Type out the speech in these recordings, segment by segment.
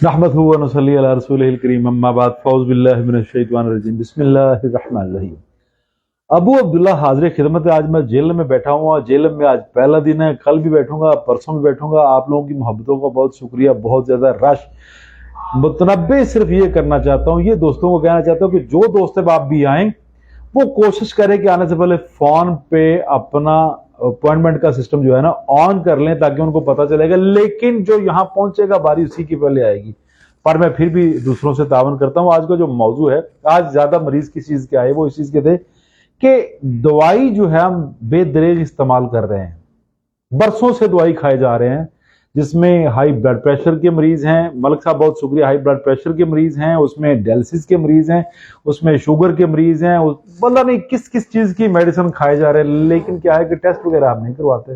नहमदुहु व नसल्ली अला रसूलिहिल करीम अम्मा बाद फ़ौज़ बिल्लाहि मिनश शैतानिर रजीम बिस्मिल्लाहिर रहमानिर रहीम। अबू अब्दुल्ला हाज़िर खिदमत है। आज मैं जेल में बैठा हूँ और जेल में आज पहला दिन है। कल भी बैठूंगा, परसों भी बैठूंगा। आप लोगों की मोहब्बतों का बहुत शुक्रिया, बहुत ज्यादा रश मुतनब्बे। सिर्फ ये करना चाहता हूँ, ये दोस्तों को कहना चाहता हूँ कि जो दोस्त अब आप भी आए वो कोशिश करें कि आने से पहले फोन पे अपना अपॉइंटमेंट का सिस्टम जो है ना ऑन कर लें, ताकि उनको पता चलेगा। लेकिन जो यहाँ पहुंचेगा बारी उसी की पहले आएगी। पर मैं फिर भी दूसरों से तावन करता हूँ। आज का जो मौजू है, आज ज्यादा मरीज किस चीज के आए, वो इस चीज के थे कि दवाई जो है हम बेदरेज इस्तेमाल कर रहे हैं। बरसों से दवाई खाए जा रहे हैं, जिसमें हाई ब्लड प्रेशर के मरीज हैं, मलिक साहब बहुत शुक्रिया, हाई ब्लड प्रेशर के मरीज हैं, उसमें डायलिसिस के मरीज हैं, उसमें शुगर के मरीज हैं, पता नहीं किस किस चीज की मेडिसिन खाए जा रहे हैं। लेकिन क्या है कि टेस्ट वगैरह हम नहीं करवाते।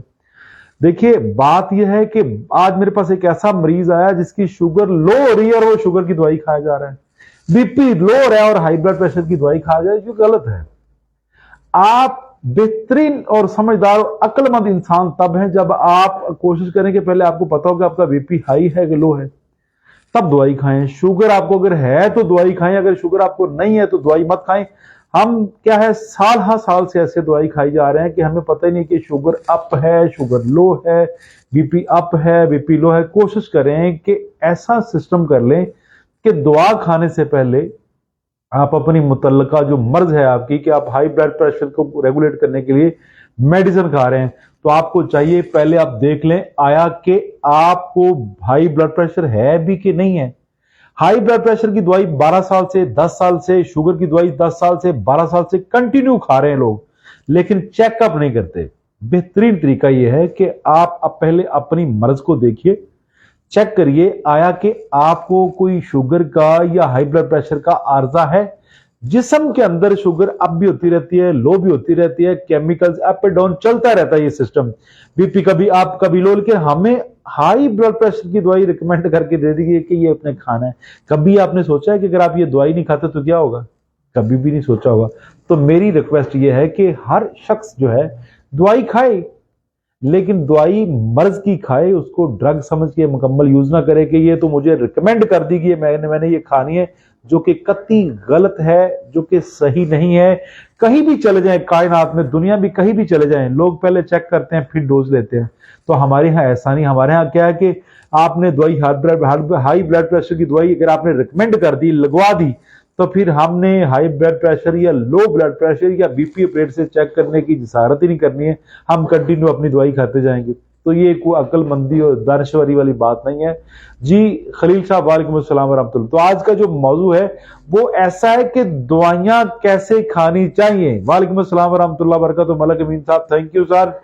देखिए बात यह है कि आज मेरे पास एक ऐसा मरीज आया जिसकी शुगर लो हो रही है और वो शुगर की दवाई खाया जा रहा है। बीपी लो हो रहा है और हाई ब्लड प्रेशर की दवाई खाया जा रहा है, जो गलत है। आप बेहतरीन और समझदार और अक्लमंद इंसान तब हैं जब आप कोशिश करें कि पहले आपको पता हो कि आपका बीपी हाई है कि लो है, तब दवाई खाएं। शुगर आपको अगर है तो दवाई खाएं, अगर शुगर आपको नहीं है तो दवाई मत खाएं। हम क्या है, साल हर साल से ऐसे दवाई खाई जा रहे हैं कि हमें पता ही नहीं कि शुगर अप है, शुगर लो है, बीपी अप है, बीपी लो है। कोशिश करें कि ऐसा सिस्टम कर लें कि दवा खाने से पहले आप अपनी मुतल्लका जो मर्ज है आपकी, कि आप हाई ब्लड प्रेशर को रेगुलेट करने के लिए मेडिसिन खा रहे हैं, तो आपको चाहिए पहले आप देख लें आया कि आपको हाई ब्लड प्रेशर है भी कि नहीं है। हाई ब्लड प्रेशर की दवाई 12 साल से 10 साल से, शुगर की दवाई 10 साल से 12 साल से कंटिन्यू खा रहे हैं लोग, लेकिन चेकअप नहीं करते। बेहतरीन तरीका यह है कि आप अब पहले अपनी मर्ज को देखिए, चेक करिए आया कि आपको कोई शुगर का या हाई ब्लड प्रेशर का आर्जा है। जिस्म के अंदर शुगर अप भी होती रहती है, लो भी होती रहती है, केमिकल्स अप एंड डाउन चलता रहता है ये सिस्टम। बीपी कभी अप कभी लो, लेकिन हमें हाई ब्लड प्रेशर की दवाई रिकमेंड करके दे दी गई कि ये अपने खाना है। कभी आपने सोचा है कि अगर आप ये दवाई नहीं खाते तो क्या होगा? कभी भी नहीं सोचा होगा। तो मेरी रिक्वेस्ट ये है कि हर शख्स जो है दवाई खाए, लेकिन दवाई मर्ज की खाए, उसको ड्रग समझ के मुकम्मल यूज ना करे कि ये तो मुझे रिकमेंड कर दी गई, मैंने ये खानी है, जो कि कतई गलत है, जो कि सही नहीं है। कहीं भी चले जाएं कायनात में, दुनिया भी कहीं भी चले जाएं, लोग पहले चेक करते हैं फिर डोज लेते हैं। तो हमारे यहाँ ऐसा नहीं। हमारे यहाँ क्या है कि आपने दवाई हाई ब्लड प्रेशर की दवाई अगर आपने रिकमेंड कर दी, लगवा दी, तो फिर हमने हाई ब्लड प्रेशर या लो ब्लड प्रेशर या बीपी प्लेट से चेक करने की जसारत ही नहीं करनी है। हम कंटिन्यू अपनी दवाई खाते जाएंगे। तो ये कोई अक्लमंदी और दानश्वरी वाली बात नहीं है जी। खलील साहब वालेकुम अस्सलाम वरहमतुल्लाह। तो आज का जो मौजू है वो ऐसा है कि दवाइयां कैसे खानी चाहिए। वालेकुम अस्सलाम वरहमतुल्लाह बरकातुहू। मलक अमीन साहब थैंक यू सर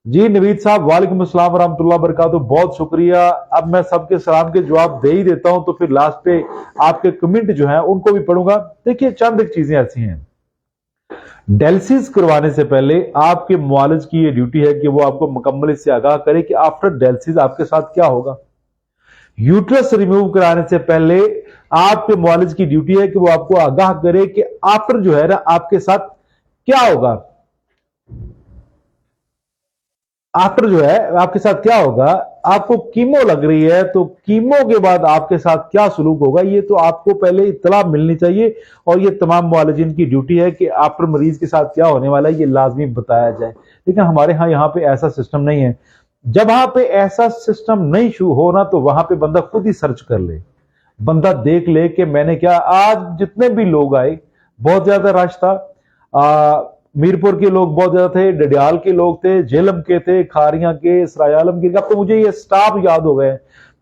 जी। नवीद साहब वालेकुम अस्सलाम वरहमतुल्लाह बरकातुहू, बहुत शुक्रिया। अब मैं सबके सलाम के जवाब दे ही देता हूं, तो फिर लास्ट पे आपके कमेंट जो है उनको भी पढ़ूंगा। देखिए चंद एक चीजें ऐसी हैं, डायलिसिस करवाने से पहले आपके मुआलिज की ये ड्यूटी है कि वो आपको मुकम्मल इससे आगाह करे कि आफ्टर डायलिसिस आपके साथ क्या होगा। यूट्रस रिमूव कराने से पहले आपके मुआलिज की ड्यूटी है कि वो आपको आगाह करे कि आफ्टर जो है ना आपके साथ क्या होगा। आफ्टर जो है आपके साथ क्या होगा। आपको कीमो लग रही है तो कीमो के बाद आपके साथ क्या सलूक होगा, ये तो आपको पहले इत्तला मिलनी चाहिए। और ये तमाम मुआलिजीन की ड्यूटी है कि आफ्टर मरीज के साथ क्या होने वाला है ये लाजमी बताया जाए। लेकिन हमारे यहाँ पे ऐसा सिस्टम नहीं है। जब वहां पे ऐसा सिस्टम नहीं हो ना, तो वहां पे बंदा खुद ही सर्च कर ले, बंदा देख ले कि मैंने क्या। आज जितने भी लोग आए, बहुत ज्यादा रश था। मीरपुर के लोग बहुत ज्यादा थे, डडियाल के लोग थे, झेलम के थे, खारियां के, सरायालम के। अब तो मुझे ये स्टाफ याद हो गए।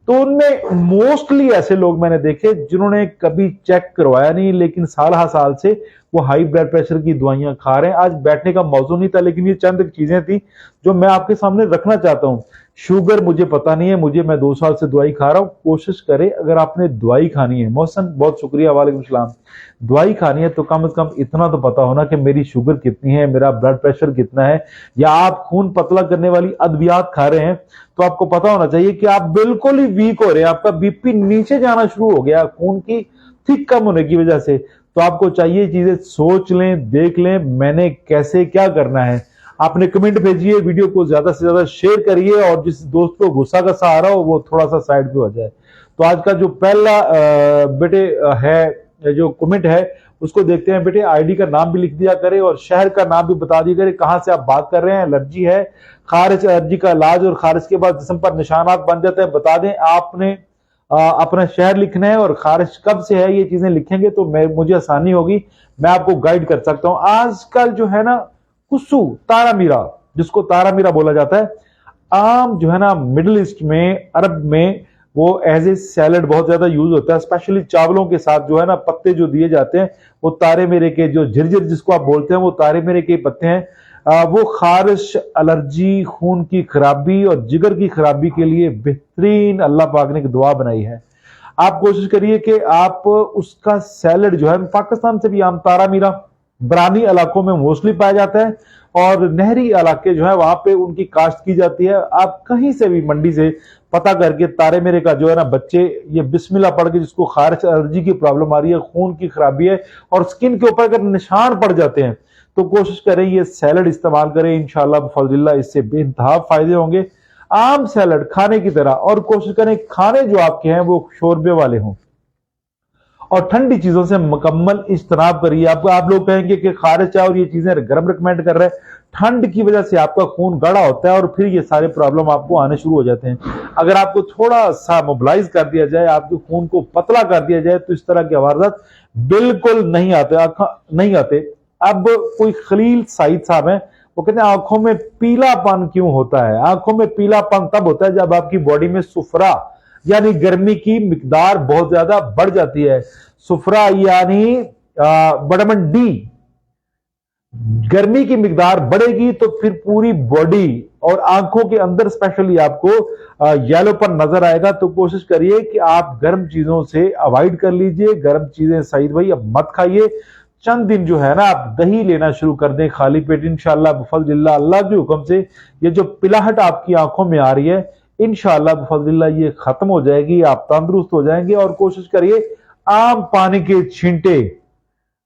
तो उनमें मोस्टली ऐसे लोग मैंने देखे जिन्होंने कभी चेक करवाया नहीं, लेकिन साल हर साल से वो हाई ब्लड प्रेशर की दवाइयां खा रहे हैं। आज बैठने का मौजू नहीं था, लेकिन ये चंद चीजें थी जो मैं आपके सामने रखना चाहता हूं। शुगर मुझे पता नहीं है, मैं 2 साल से दवाई खा रहा हूं। कोशिश करें, अगर आपने दवाई खानी है, मोहसन बहुत शुक्रिया वालेकुम सलाम, दवाई खानी है तो कम से कम इतना तो पता होना कि मेरी शुगर कितनी है, मेरा ब्लड प्रेशर कितना है। या आप खून पतला करने वाली अद्वियात खा रहे हैं तो आपको पता होना चाहिए कि आप बिल्कुल ही वीक हो रहे हैं, आपका बीपी नीचे जाना शुरू हो गया खून की थिक कम होने की वजह से। तो आपको चाहिए चीजें सोच लें, देख लें मैंने कैसे क्या करना है। आपने कमेंट भेजिए, वीडियो को ज्यादा से ज्यादा शेयर करिए, और जिस दोस्त को गुस्सा का सहारा हो वो थोड़ा सा साइड पे हो जाए। तो आज का जो पहला बेटे है जो कमेंट है उसको देखते हैं। बेटे आईडी का नाम भी लिख दिया करे और शहर का नाम भी बता दिया करे, कहां से आप बात कर रहे हैं। एलर्जी है, खारिज एलर्जी का इलाज और खारिज के बाद जिस्म पर निशानात बन जाते हैं बता दें। आपने अपना शहर लिखना है और खारिज कब से है ये चीजें लिखेंगे तो मुझे आसानी होगी, मैं आपको गाइड कर सकता हूं। आजकल जो है ना कुस्सू तारा मीरा, जिसको तारा मीरा बोला जाता है, आम जो है ना मिडिल ईस्ट में, अरब में वो एज ए सैलड बहुत ज्यादा यूज होता है, स्पेशली चावलों के साथ जो है ना पत्ते जो दिए जाते हैं वो तारे मेरे के, जो झिरझिर जिसको आप बोलते हैं वो तारे मेरे के पत्ते हैं। वो खारिश, एलर्जी, खून की खराबी और जिगर की खराबी के लिए बेहतरीन अल्लाह पाक ने एक दुआ बनाई है। आप कोशिश करिए कि आप उसका सैलड जो है, पाकिस्तान से भी आम तारा मीरा बरानी इलाकों में मोस्टली पाया जाता है और नहरी इलाके जो है वहां पे उनकी काश्त की जाती है। आप कहीं से भी मंडी से पता करके तारे मेरे का जो है ना बच्चे, ये बिस्मिल्लाह पढ़ के, जिसको खारिश एलर्जी की प्रॉब्लम आ रही है, खून की खराबी है और स्किन के ऊपर अगर निशान पड़ जाते हैं तो कोशिश करें ये सैलड इस्तेमाल करें, इंशाल्लाह बफज़लिल्लाह इससे बेइंतहा फायदे होंगे। आम सैलड खाने की तरह, और कोशिश करें खाने जो आपके हैं वो शोरबे वाले हों और ठंडी चीजों से मुकम्मल इज्तनाब करिए। आप लोग कहेंगे कि खारिज है और ये चीजें गर्म रिकमेंड कर रहे हैं, ठंड की वजह से आपका खून गाढ़ा होता है और फिर ये सारे प्रॉब्लम आपको आने शुरू हो जाते हैं। अगर आपको थोड़ा सा मोबिलाइज कर दिया जाए, आपके खून को पतला कर दिया जाए तो इस तरह के वारदात बिल्कुल नहीं आते। अब कोई खलील साइद साहब हैं, वो कहते हैं आंखों में पीलापन क्यों होता है। आंखों में पीलापन तब होता है जब आपकी बॉडी में सुफरा यानी गर्मी की मिकदार बहुत ज्यादा बढ़ जाती है। सुफरा यानी विटामिन डी, गर्मी की मिकदार बढ़ेगी तो फिर पूरी बॉडी और आंखों के अंदर स्पेशली आपको येलोपन नजर आएगा। तो कोशिश करिए कि आप गर्म चीजों से अवॉइड कर लीजिए, गर्म चीजें सईद भाई अब मत खाइए। चंद दिन जो है ना आप दही लेना शुरू कर दें खाली पेट, इंशाअल्लाह बफज़लिल्लाह अल्लाह के हुक्म से ये जो पिलाहट आपकी आंखों में आ रही है इंशाअल्लाह बफज़लिल्लाह ये खत्म हो जाएगी, आप तंदुरुस्त हो जाएंगे। और कोशिश करिए आम पानी के छींटे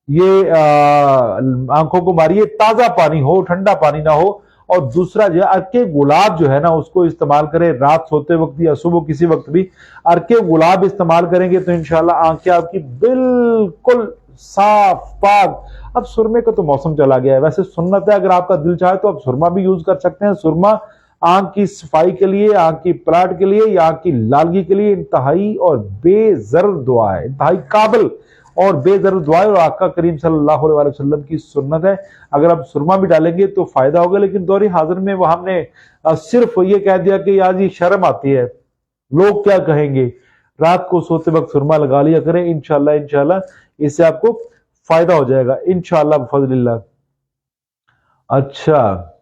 ये आंखों को मारिए, ताजा पानी हो, ठंडा पानी ना हो। और दूसरा जो है अर्के गुलाब जो है ना उसको इस्तेमाल करें रात सोते वक्त या सुबह किसी वक्त भी अर्के गुलाब इस्तेमाल करेंगे तो इंशाल्लाह आंखें आपकी बिल्कुल साफ पाक। अब सुरमे का तो मौसम चला गया है, वैसे सुन्नत है, अगर आपका दिल चाहे तो आप सुरमा भी यूज कर सकते हैं। सुरमा आंख की सफाई के लिए, आंख की पलाट के लिए या आंख की लालगी के लिए इंतहाई और बेजर दुआ है, इंतहाई काबिल और बेजर दुआ है और आका करीम सल्लल्लाहु अलैहि वसल्लम की सुन्नत है। अगर आप सुरमा भी डालेंगे तो फायदा होगा। लेकिन दौरे हाजिर में वह हमने सिर्फ ये कह दिया कि यार ये शर्म आती है, लोग क्या कहेंगे, रात को सोते वक्त सुरमा लगा लिया करें, इंशाल्लाह इससे आपको फायदा हो जाएगा इंशाल्लाह बफज़लिल्लाह। अच्छा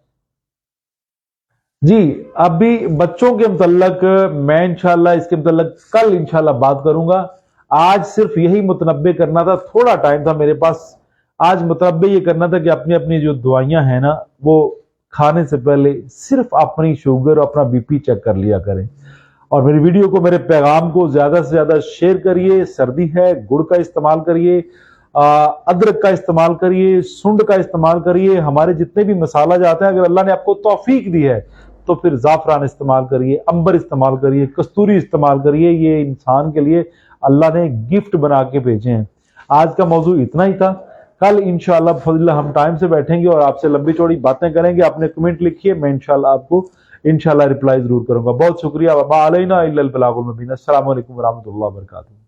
जी, अभी बच्चों के मुतल्लक मैं इंशाल्लाह इसके मुतल्लक कल इंशाल्लाह बात करूंगा। आज सिर्फ यही मुतनब्बे करना था, थोड़ा टाइम था मेरे पास। आज मुतनब्बे ये करना था कि अपनी अपनी जो दवाइयां हैं ना वो खाने से पहले सिर्फ अपनी शुगर और अपना बीपी चेक कर लिया करें। और मेरी वीडियो को, मेरे पैगाम को ज्यादा से ज्यादा शेयर करिए। सर्दी है, गुड़ का इस्तेमाल करिए, अदरक का इस्तेमाल करिए, सुंड का इस्तेमाल करिए। हमारे जितने भी मसाला जाते हैं, अगर अल्लाह ने आपको तौफीक दी है तो फिर जाफरान इस्तेमाल करिए, अंबर इस्तेमाल करिए, कस्तूरी इस्तेमाल करिए। ये इंसान के लिए अल्लाह ने गिफ्ट बना के भेजे हैं। आज का मौजू इतना ही था। कल इंशाअल्लाह बफज़लिल्लाह हम टाइम से बैठेंगे और आपसे लंबी चौड़ी बातें करेंगे। आपने कमेंट लिखिए, मैं इंशाअल्लाह आपको इंशाअल्लाह रिप्लाई जरूर करूंगा। बहुत शुक्रिया। अस्सलाम वालेकुम व रहमतुल्लाहि व बरकातुहू।